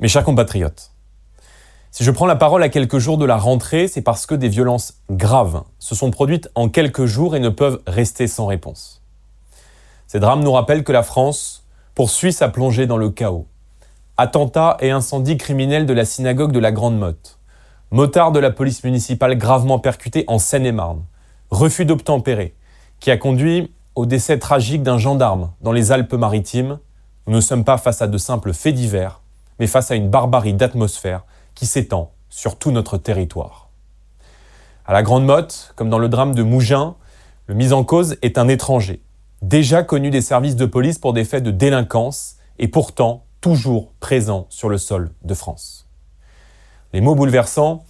Mes chers compatriotes, si je prends la parole à quelques jours de la rentrée, c'est parce que des violences graves se sont produites en quelques jours et ne peuvent rester sans réponse. Ces drames nous rappellent que la France poursuit sa plongée dans le chaos. Attentats et incendies criminels de la synagogue de la Grande Motte, motards de la police municipale gravement percutés en Seine-et-Marne, refus d'obtempérer, qui a conduit au décès tragique d'un gendarme dans les Alpes-Maritimes. Nous ne sommes pas face à de simples faits divers, mais face à une barbarie d'atmosphère qui s'étend sur tout notre territoire. À la Grande Motte, comme dans le drame de Mougins, le mis en cause est un étranger, déjà connu des services de police pour des faits de délinquance et pourtant toujours présent sur le sol de France. Les mots bouleversants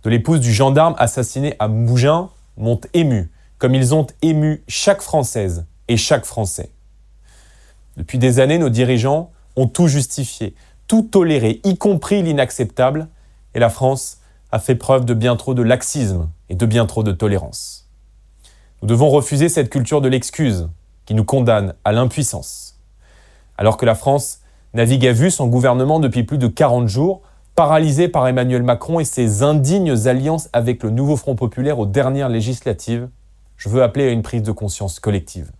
de l'épouse du gendarme assassiné à Mougins m'ont ému, comme ils ont ému chaque Française et chaque Français. Depuis des années, nos dirigeants ont tout justifié, tout toléré, y compris l'inacceptable, et la France a fait preuve de bien trop de laxisme et de bien trop de tolérance. Nous devons refuser cette culture de l'excuse qui nous condamne à l'impuissance. Alors que la France navigue à vue sans gouvernement depuis plus de 40 jours, paralysée par Emmanuel Macron et ses indignes alliances avec le nouveau Front populaire aux dernières législatives, je veux appeler à une prise de conscience collective.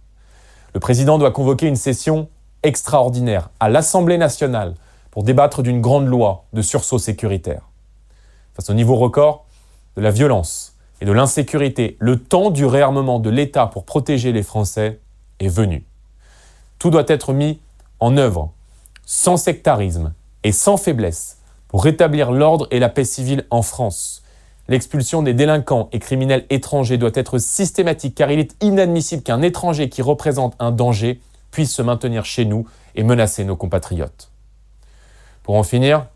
Le président doit convoquer une session extraordinaire à l'Assemblée nationale pour débattre d'une grande loi de sursaut sécuritaire. Face au niveau record de la violence et de l'insécurité, le temps du réarmement de l'État pour protéger les Français est venu. Tout doit être mis en œuvre, sans sectarisme et sans faiblesse, pour rétablir l'ordre et la paix civile en France. L'expulsion des délinquants et criminels étrangers doit être systématique, car il est inadmissible qu'un étranger qui représente un danger puisse se maintenir chez nous et menacer nos compatriotes. Pour en finir,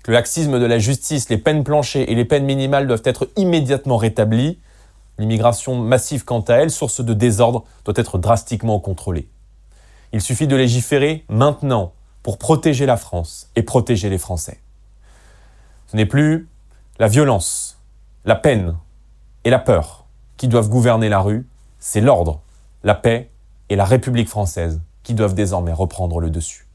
le laxisme de la justice, les peines planchers et les peines minimales doivent être immédiatement rétablies. L'immigration massive, quant à elle, source de désordre, doit être drastiquement contrôlée. Il suffit de légiférer maintenant pour protéger la France et protéger les Français. Ce n'est plus la violence, la peine et la peur qui doivent gouverner la rue, c'est l'ordre, la paix et la République française qui doivent désormais reprendre le dessus.